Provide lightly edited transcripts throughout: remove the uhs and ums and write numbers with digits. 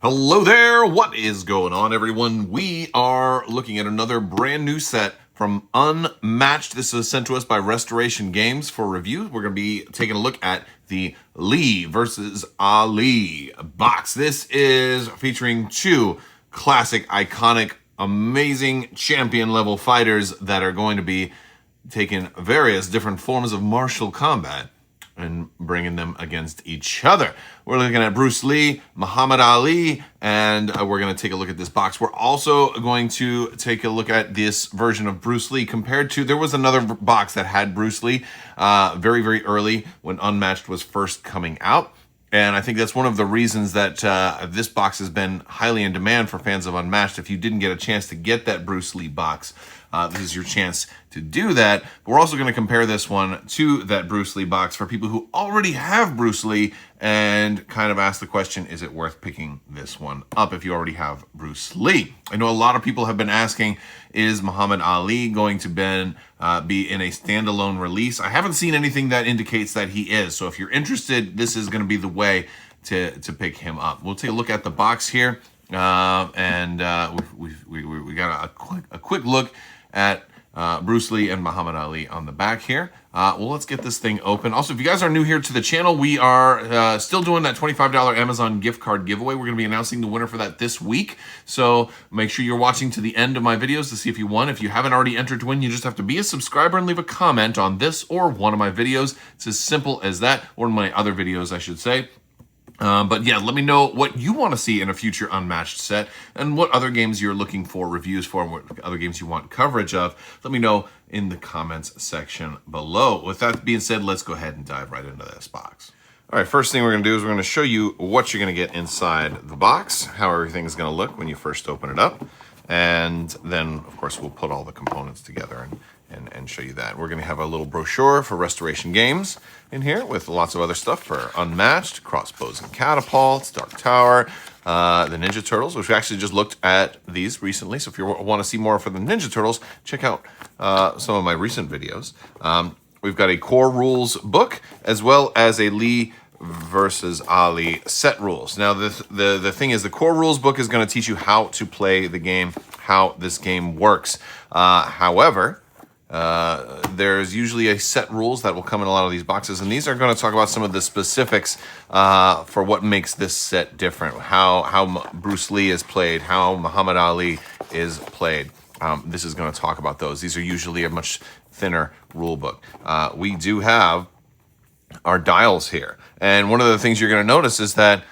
Hello there, what is going on, everyone? We are looking at another brand new set from Unmatched. This is sent to us by Restoration Games for review. We're going to be taking a look at the Lee versus Ali box. This is featuring two classic, iconic, amazing champion level fighters that are going to be taking various different forms of martial combat and bringing them against each other. We're looking at Bruce Lee, Muhammad Ali, and we're going to take a look at this box. We're also going to take a look at this version of Bruce Lee compared to, there was another box that had Bruce Lee very, very early when Unmatched was first coming out. And I think that's one of the reasons that this box has been highly in demand for fans of Unmatched. If you didn't get a chance to get that Bruce Lee box, this is your chance to do that. But we're also going to compare this one to that Bruce Lee box for people who already have Bruce Lee and kind of ask the question, is it worth picking this one up if you already have Bruce Lee? I know a lot of people have been asking, is Muhammad Ali going to be in a standalone release? I haven't seen anything that indicates that he is. So if you're interested, this is going to be the way to pick him up. We'll take a look at the box here. We got a quick look at Bruce Lee and Muhammad Ali on the back here. Well, let's get this thing open. Also, if you guys are new here to the channel, we are still doing that $25 Amazon gift card giveaway. We're going to be announcing the winner for that this week. So make sure you're watching to the end of my videos to see if you won. If you haven't already entered to win, you just have to be a subscriber and leave a comment on this or one of my videos. It's as simple as that, or my other videos, I should say. But yeah, let me know what you want to see in a future Unmatched set and what other games you're looking for reviews for and what other games you want coverage of. Let me know in the comments section below. With that being said, let's go ahead and dive right into this box. All right, first thing we're going to do is we're going to show you what you're going to get inside the box, how everything's going to look when you first open it up. And then, of course, we'll put all the components together and show you that. We're going to have a little brochure for Restoration Games in here with lots of other stuff for Unmatched, crossbows and catapults, Dark Tower, the Ninja Turtles, which we actually just looked at these recently. So if you want to see more for the Ninja Turtles, check out some of my recent videos. We've got a core rules book as well as a Lee versus Ali set rules. Now, the thing is, the core rules book is going to teach you how to play the game, how this game works. However, there's usually a set rules that will come in a lot of these boxes, and these are going to talk about some of the specifics for what makes this set different, how Bruce Lee is played, how Muhammad Ali is played. This is going to talk about those. These are usually a much thinner rule book. We do have our dials here, and one of the things you're going to notice is that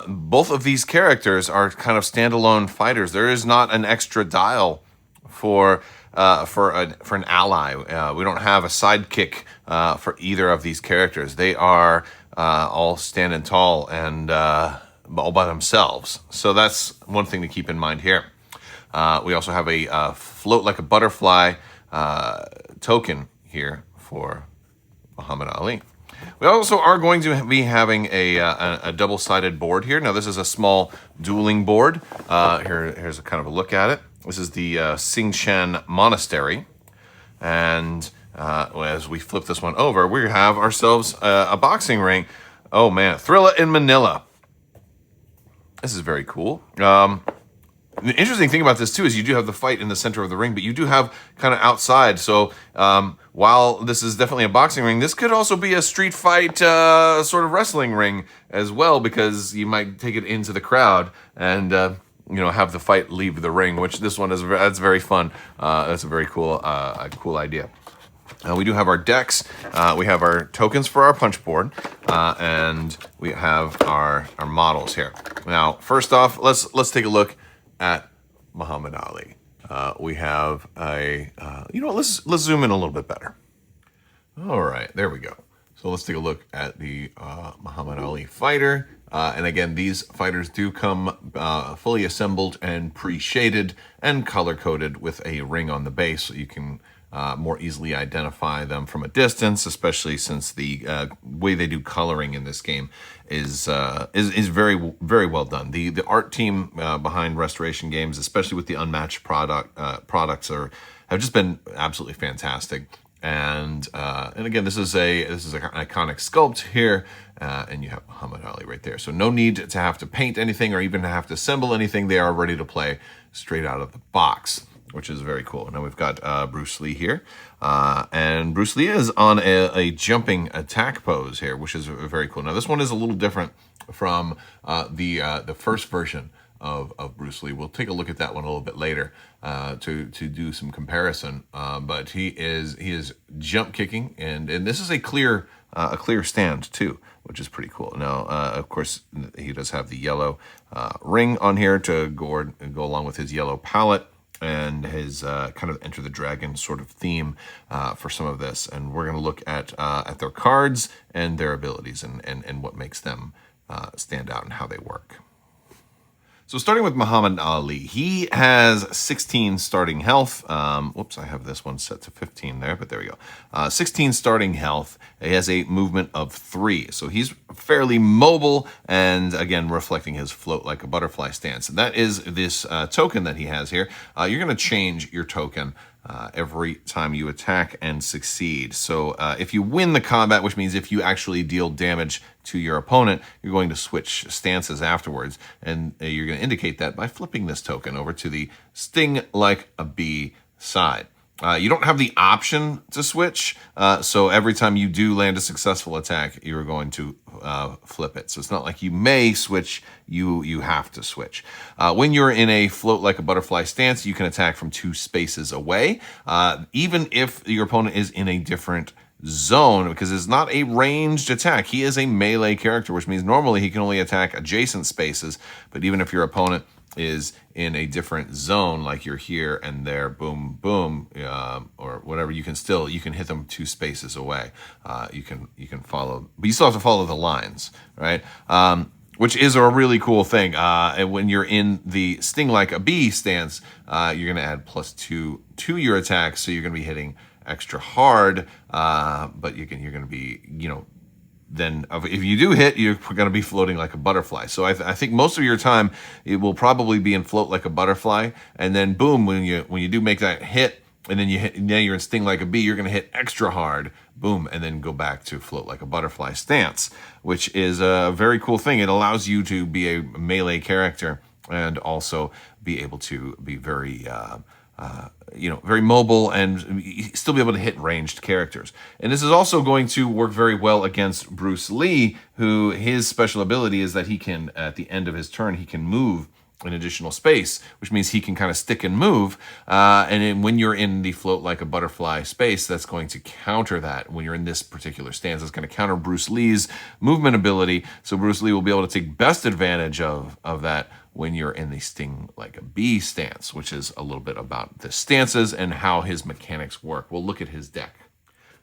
both of these characters are kind of standalone fighters. There is not an extra dial for an ally. We don't have a sidekick for either of these characters. They are all standing tall and all by themselves. So that's one thing to keep in mind here. We also have a float like a butterfly token here for Muhammad Ali. We also are going to be having a double-sided board here. Now, this is a small dueling board. Here's a kind of a look at it. This is the Singshan Monastery. And as we flip this one over, we have ourselves a boxing ring. Oh, man. Thrilla in Manila. This is very cool. The interesting thing about this, too, is you do have the fight in the center of the ring, but you do have kind of outside. So while this is definitely a boxing ring, this could also be a street fight sort of wrestling ring as well, because you might take it into the crowd and have the fight leave the ring, which this one that's very fun. That's a very cool idea. We do have our decks. We have our tokens for our punch board, and we have our models here. Now, first off, let's take a look at Muhammad Ali. We have let's zoom in a little bit better. All right, there we go. So let's take a look at the Muhammad Ali fighter. And again, these fighters do come fully assembled and pre-shaded and color-coded with a ring on the base, so you can more easily identify them from a distance, especially since the way they do coloring in this game is very, very well done. The art team behind Restoration Games, especially with the Unmatched products, have just been absolutely fantastic. And again, this is an iconic sculpt here, and you have Muhammad Ali right there. So no need to have to paint anything or even have to assemble anything. They are ready to play straight out of the box, which is very cool. Now we've got Bruce Lee here, and Bruce Lee is on a jumping attack pose here, which is very cool. Now this one is a little different from the first version of Bruce Lee. We'll take a look at that one a little bit later to do some comparison. But he is jump kicking, and this is a clear stand too, which is pretty cool. Now, of course, he does have the yellow ring on here to go along with his yellow palette and his kind of Enter the Dragon sort of theme for some of this. And we're going to look at their cards and their abilities and what makes them stand out and how they work. So starting with Muhammad Ali, he has 16 starting health. Whoops, I have this one set to 15 there, but there we go. 16 starting health. He has a movement of 3. So he's fairly mobile and, again, reflecting his float like a butterfly stance. And that is this token that he has here. You're going to change your token every time you attack and succeed. So if you win the combat, which means if you actually deal damage to your opponent, you're going to switch stances afterwards. And you're going to indicate that by flipping this token over to the Sting Like a Bee side. You don't have the option to switch, so every time you do land a successful attack, you're going to flip it. So it's not like you may switch, you have to switch. When you're in a float like a butterfly stance, you can attack from 2 spaces away, even if your opponent is in a different zone, because it's not a ranged attack. He is a melee character, which means normally he can only attack adjacent spaces, but even if your opponent is in a different zone, like you're here and there, boom, boom, or whatever, you can hit them 2 spaces away. You can follow, but you still have to follow the lines, right? Which is a really cool thing. And when you're in the Sting Like a Bee stance, you're gonna add +2 to your attack, so you're gonna be hitting extra hard, but you're gonna be, then if you do hit, you're going to be floating like a butterfly. So I think most of your time it will probably be in float like a butterfly, and then boom, when you do make that hit, and then now you're in Sting Like a Bee, you're going to hit extra hard, boom, and then go back to float like a butterfly stance, which is a very cool thing. It allows you to be a melee character and also be able to be very very mobile and still be able to hit ranged characters. And this is also going to work very well against Bruce Lee, who his special ability is that he can, at the end of his turn, he can move an additional space, which means he can kind of stick and move. And then when you're in the float like a butterfly space, that's going to counter that. When you're in this particular stance, it's going to counter Bruce Lee's movement ability. So Bruce Lee will be able to take best advantage of that when you're in the Sting Like a Bee stance, which is a little bit about the stances and how his mechanics work. We'll look at his deck.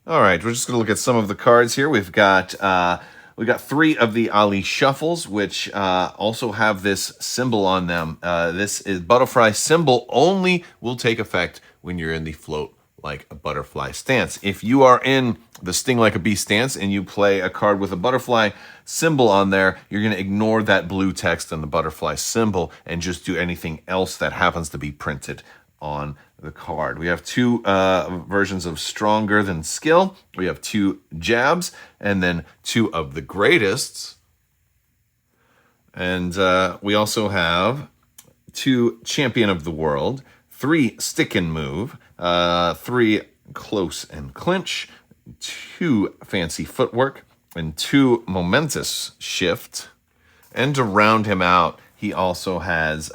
All right, we're just going to look at some of the cards here. We've got 3 of the Ali shuffles, which also have this symbol on them. This is butterfly symbol only will take effect when you're in the float like a butterfly stance. If you are in the Sting Like a Bee stance and you play a card with a butterfly symbol on there, you're going to ignore that blue text and the butterfly symbol and just do anything else that happens to be printed on the card. We have 2 versions of Stronger Than Skill. We have 2 Jabs, and then 2 of the Greatest. And we also have 2 Champion of the World, 3 Stick and Move, 3 Close and Clinch, 2 Fancy Footwork, and 2 Momentous Shift. And to round him out, he also has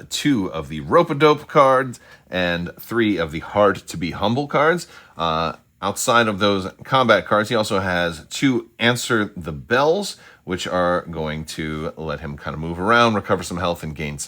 2 of the Rope-a-Dope cards and 3 of the Hard to Be Humble cards. Outside of those combat cards, he also has 2 Answer the Bells, which are going to let him kind of move around, recover some health, and gain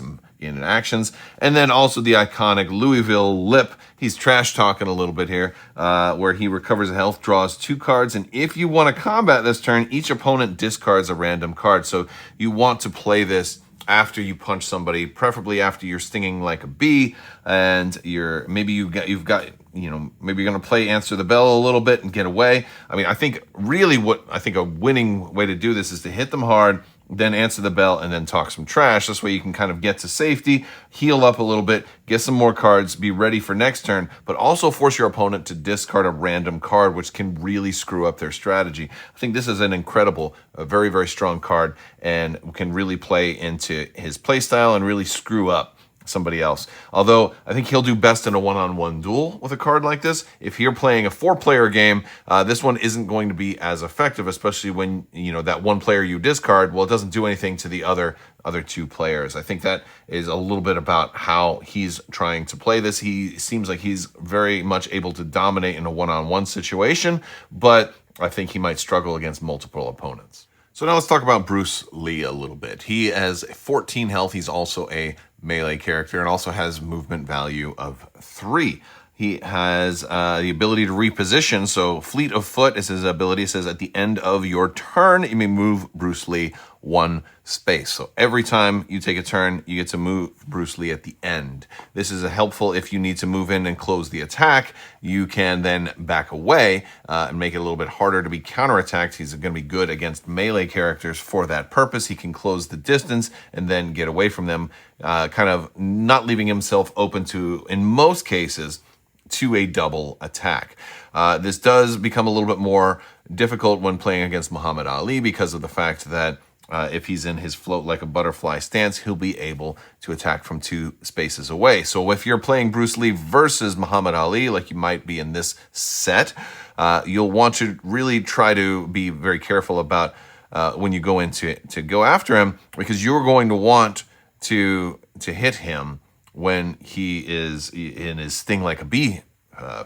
actions. And then also the iconic Louisville Lip. He's trash talking a little bit here, where he recovers health, draws 2 cards, and if you want to combat this turn, each opponent discards a random card. So you want to play this after you punch somebody, preferably after you're stinging like a bee, and maybe you've got maybe you're going to play Answer the Bell a little bit and get away. I mean, I think really a winning way to do this is to hit them hard, then answer the bell, and then talk some trash. This way you can kind of get to safety, heal up a little bit, get some more cards, be ready for next turn, but also force your opponent to discard a random card, which can really screw up their strategy. I think this is an incredible, a very, very strong card, and can really play into his playstyle and really screw up somebody else. Although I think he'll do best in a one-on-one duel with a card like this. If you're playing a 4-player game, this one isn't going to be as effective, especially when, you know, that one player you discard, well, it doesn't do anything to the other 2 players. I think that is a little bit about how he's trying to play this. He seems like he's very much able to dominate in a one-on-one situation, but I think he might struggle against multiple opponents. So now let's talk about Bruce Lee a little bit. He has 14 health. He's also a melee character and also has movement value of 3. He has the ability to reposition. So Fleet of Foot is his ability. It says at the end of your turn, you may move Bruce Lee 1 space. So every time you take a turn, you get to move Bruce Lee at the end. This is helpful if you need to move in and close the attack. You can then back away and make it a little bit harder to be counterattacked. He's going to be good against melee characters for that purpose. He can close the distance and then get away from them, kind of not leaving himself open to, in most cases, to a double attack. This does become a little bit more difficult when playing against Muhammad Ali because of the fact that if he's in his float like a butterfly stance, he'll be able to attack from 2 spaces away. So if you're playing Bruce Lee versus Muhammad Ali, like you might be in this set, you'll want to really try to be very careful about when you go in to go after him, because you're going to want to hit him when he is in his sting like a bee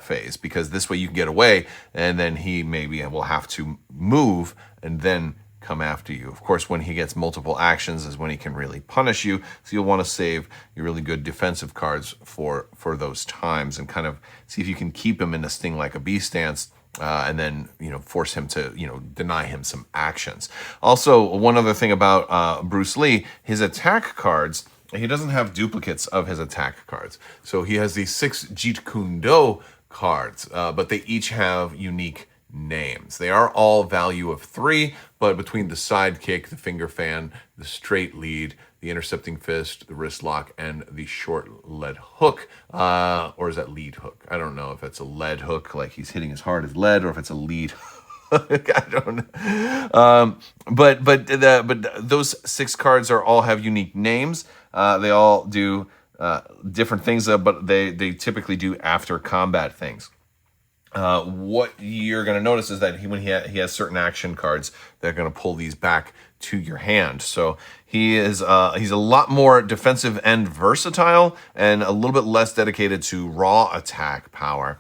phase, because this way you can get away, and then he maybe will have to move and then come after you. Of course, when he gets multiple actions is when he can really punish you, so you'll want to save your really good defensive cards for those times and kind of see if you can keep him in a sting like a bee stance, and then, you know, force him to, you know, deny him some actions. Also, one other thing about Bruce Lee, his attack cards, he doesn't have duplicates of his attack cards. So he has these 6 Jeet Kune Do cards, but they each have unique names. They are all value of 3, but between the sidekick, the finger fan, the straight lead, the intercepting fist, the wrist lock, and the short lead hook, or is that lead hook? I don't know if it's a lead hook, like he's hitting as hard as lead, or if it's a lead I don't know. But those 6 cards all have unique names. They all do different things, but they typically do after combat things. What you're going to notice is that when he has certain action cards, they're going to pull these back to your hand. So he's a lot more defensive and versatile, and a little bit less dedicated to raw attack power,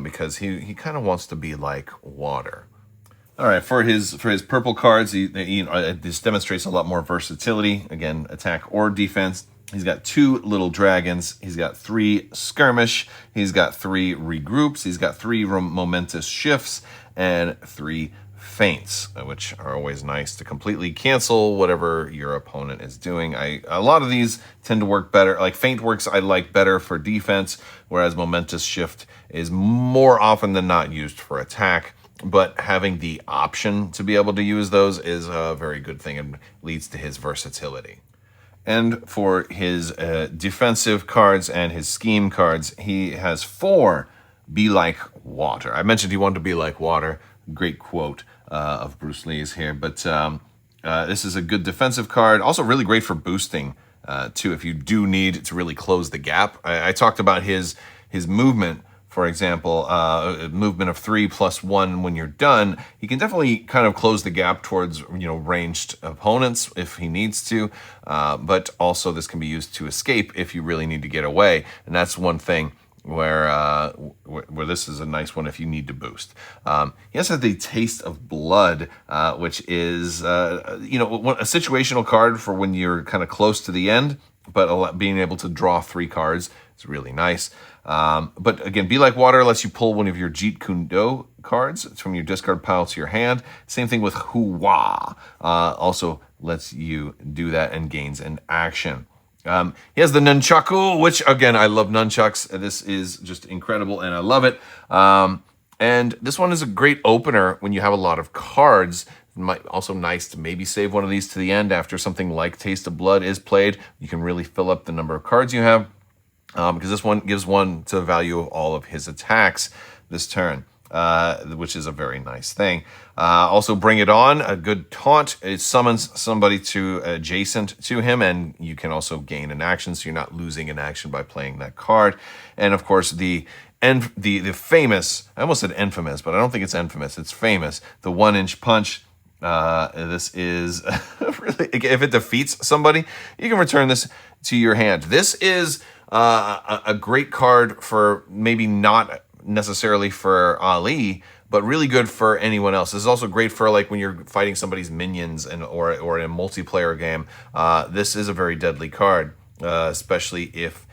because he kind of wants to be like water. All right, for his purple cards, this demonstrates a lot more versatility. Again, attack or defense. He's got 2 little dragons. He's got 3 skirmish. He's got 3 regroups. He's got 3 momentous shifts and 3 feints, which are always nice to completely cancel whatever your opponent is doing. A lot of these tend to work better. Like feint works, I like better for defense, whereas momentous shift is more often than not used for attack. But having the option to be able to use those is a very good thing and leads to his versatility. And for his defensive cards and his scheme cards, he has 4 Be Like Water. I mentioned he wanted to be like water. Great quote of Bruce Lee's here. But this is a good defensive card. Also really great for boosting, too, if you do need to really close the gap. I talked about his movement. For example, movement of 3 + 1 when you're done. He can definitely kind of close the gap towards, you know, ranged opponents if he needs to. But also this can be used to escape if you really need to get away. And that's one thing where this is a nice one if you need to boost. He also has the Taste of Blood, which is, you know, a situational card for when you're kind of close to the end, but being able to draw 3 cards is really nice. But again, Be Like Water lets you pull one of your Jeet Kune Do cards from your discard pile to your hand. Same thing with Hoo-Wah. Also lets you do that and gains an action. He has the Nunchaku, which, again, I love nunchucks. This is just incredible, and I love it. And this one is a great opener when you have a lot of cards Might also nice to maybe save one of these to the end after something like Taste of Blood is played. You can really fill up the number of cards you have, because this one gives one to the value of all of his attacks this turn, which is a very nice thing. Also, Bring It On, a good taunt. It summons somebody to adjacent to him, and you can also gain an action, so you're not losing an action by playing that card. And of course, the famous, I almost said infamous, but I don't think it's infamous, it's famous, the 1-inch punch. This is really, if it defeats somebody, you can return this to your hand. This is a great card for maybe not necessarily for Ali, but really good for anyone else. This is also great for like when you're fighting somebody's minions or in a multiplayer game. This is a very deadly card, especially if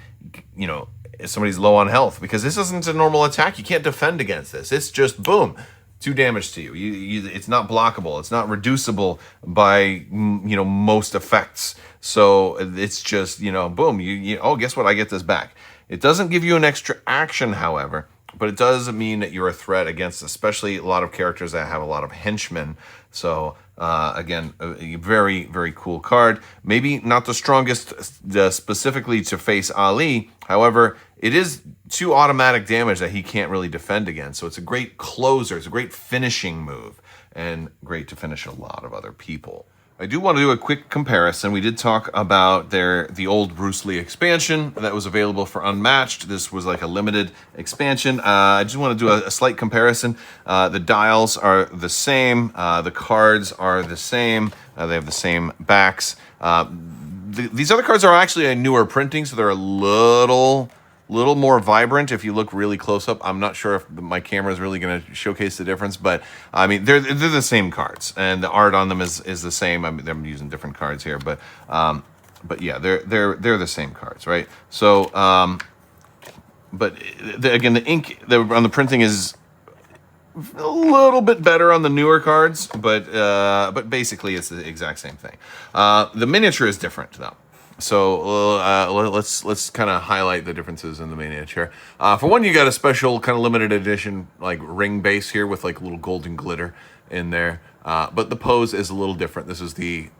if somebody's low on health, because this isn't a normal attack. You can't defend against this. It's just boom, 2 damage to you. It's not blockable. It's not reducible by most effects. So it's just boom. Oh, guess what? I get this back. It doesn't give you an extra action, however, but it does mean that you're a threat against, especially a lot of characters that have a lot of henchmen. So again, a very, very cool card. Maybe not the strongest specifically to face Ali. However, it is 2 automatic damage that he can't really defend against. So it's a great closer. It's a great finishing move, and great to finish a lot of other people. I do want to do a quick comparison. We did talk about the old Bruce Lee expansion that was available for Unmatched. This was like a limited expansion. I just want to do a slight comparison. The dials are the same. The cards are the same. They have the same backs. These other cards are actually a newer printing, so they're a little more vibrant if you look really close up. I'm not sure if my camera is really going to showcase the difference, but I mean they're the same cards, and the art on them is the same. I'm using different cards here, but yeah, they're the same cards, right? So but again, the ink on the printing is a little bit better on the newer cards, but basically it's the exact same thing. The miniature is different though. So let's kind of highlight the differences in the miniature. For one, you got a special kind of limited edition like ring base here with like little golden glitter in there. But the pose is a little different. This is the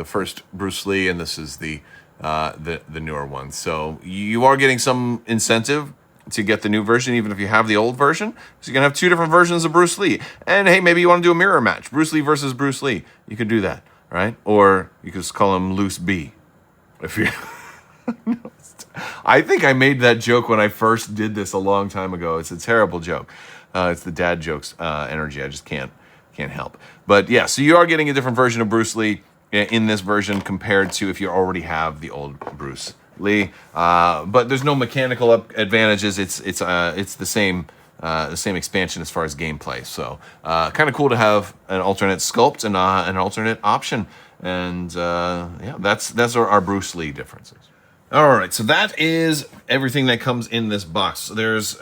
first Bruce Lee, and this is the newer one. So you are getting some incentive to get the new version, even if you have the old version. So you're gonna have 2 different versions of Bruce Lee. And hey, maybe you want to do a mirror match, Bruce Lee versus Bruce Lee. You could do that, right? Or you could just call him Loose B. If you, I think I made that joke when I first did this a long time ago. It's a terrible joke. It's the dad jokes energy. I just can't help. But yeah, so you are getting a different version of Bruce Lee in this version compared to if you already have the old Bruce Lee. But there's no mechanical advantages. It's the same expansion as far as gameplay. So kind of cool to have an alternate sculpt and an alternate option. And yeah, that's our Bruce Lee differences. All right, so that is everything that comes in this box. There's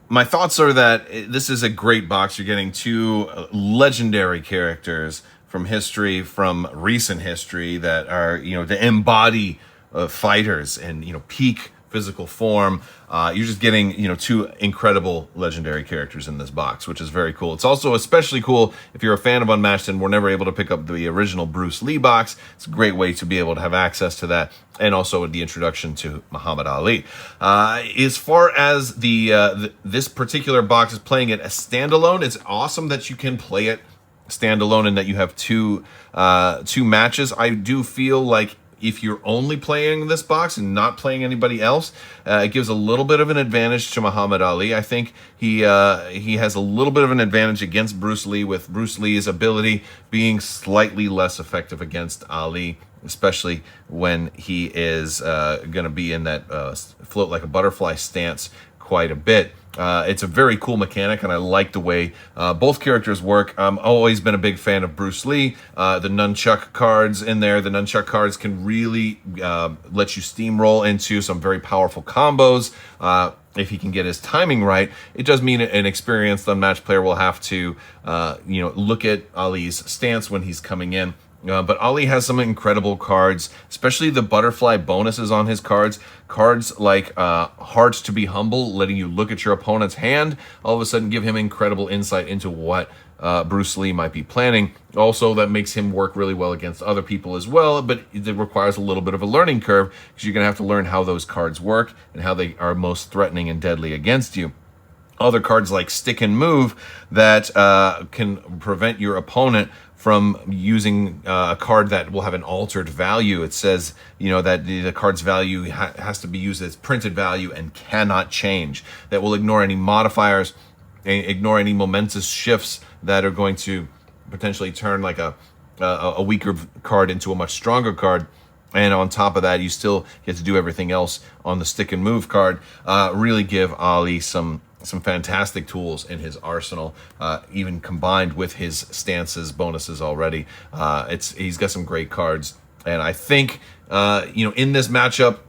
my thoughts are that this is a great box. You're getting 2 legendary characters from history, from recent history, that are to embody fighters and peak physical form. You're just getting 2 incredible legendary characters in this box, which is very cool. It's also especially cool if you're a fan of Unmatched and were never able to pick up the original Bruce Lee box. It's a great way to be able to have access to that, and also the introduction to Muhammad Ali. As far as this particular box is playing it as standalone, it's awesome that you can play it standalone and that you have two matches. I do feel like if you're only playing this box and not playing anybody else, it gives a little bit of an advantage to Muhammad Ali. I think he has a little bit of an advantage against Bruce Lee, with Bruce Lee's ability being slightly less effective against Ali, especially when he is going to be in that float like a butterfly stance quite a bit. It's a very cool mechanic, and I like the way both characters work. I've always been a big fan of Bruce Lee. The nunchuck cards in there, the nunchuck cards can really let you steamroll into some very powerful combos. If he can get his timing right. It does mean an experienced Unmatched player will have to look at Ali's stance when he's coming in But Ali has some incredible cards, especially the butterfly bonuses on his cards. Cards like Heart to be Humble, letting you look at your opponent's hand, all of a sudden give him incredible insight into what Bruce Lee might be planning. Also, that makes him work really well against other people as well, but it requires a little bit of a learning curve because you're going to have to learn how those cards work and how they are most threatening and deadly against you. Other cards like Stick and Move that can prevent your opponent from using a card that will have an altered value. It says, that the card's value has to be used as printed value and cannot change. That will ignore any modifiers, ignore any momentous shifts that are going to potentially turn like a weaker card into a much stronger card. And on top of that, you still get to do everything else on the Stick and Move card. Really give Ali some fantastic tools in his arsenal, even combined with his stances bonuses already. He's got some great cards, and I think in this matchup,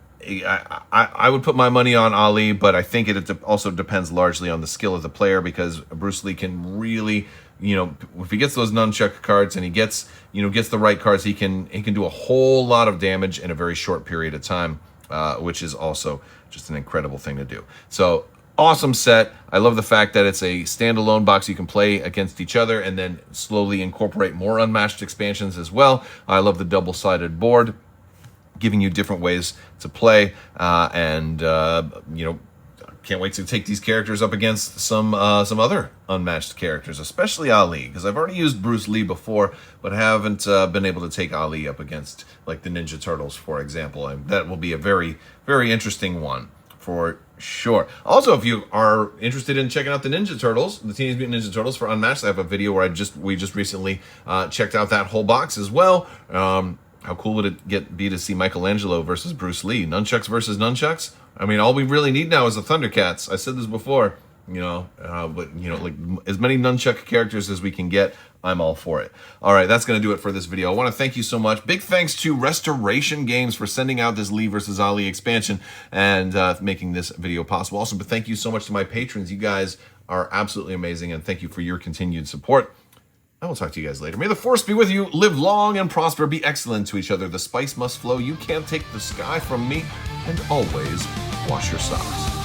I would put my money on Ali, but I think it also depends largely on the skill of the player, because Bruce Lee can really, if he gets those nunchuck cards and he gets the right cards, he can do a whole lot of damage in a very short period of time, which is also just an incredible thing to do. So. Awesome set. I love the fact that it's a standalone box you can play against each other and then slowly incorporate more Unmatched expansions as well. I love the double-sided board, giving you different ways to play, can't wait to take these characters up against some other Unmatched characters, especially Ali, because I've already used Bruce Lee before, but haven't been able to take Ali up against like the Ninja Turtles, for example. And that will be a very, very interesting one for sure. Also, if you are interested in checking out the Ninja Turtles, the Teenage Mutant Ninja Turtles for Unmatched, I have a video where we just recently checked out that whole box as well. How cool would it be to see Michelangelo versus Bruce Lee? Nunchucks versus nunchucks? I mean, all we really need now is the Thundercats. I said this before, like as many nunchuck characters as we can get, I'm all for it. All right, that's going to do it for this video. I want to thank you so much. Big thanks to Restoration Games for sending out this Lee versus Ali expansion and making this video possible. Also, but thank you so much to my patrons. You guys are absolutely amazing, and thank you for your continued support. I will talk to you guys later. May the force be with you. Live long and prosper. Be excellent to each other. The spice must flow. You can't take the sky from me. And always wash your socks.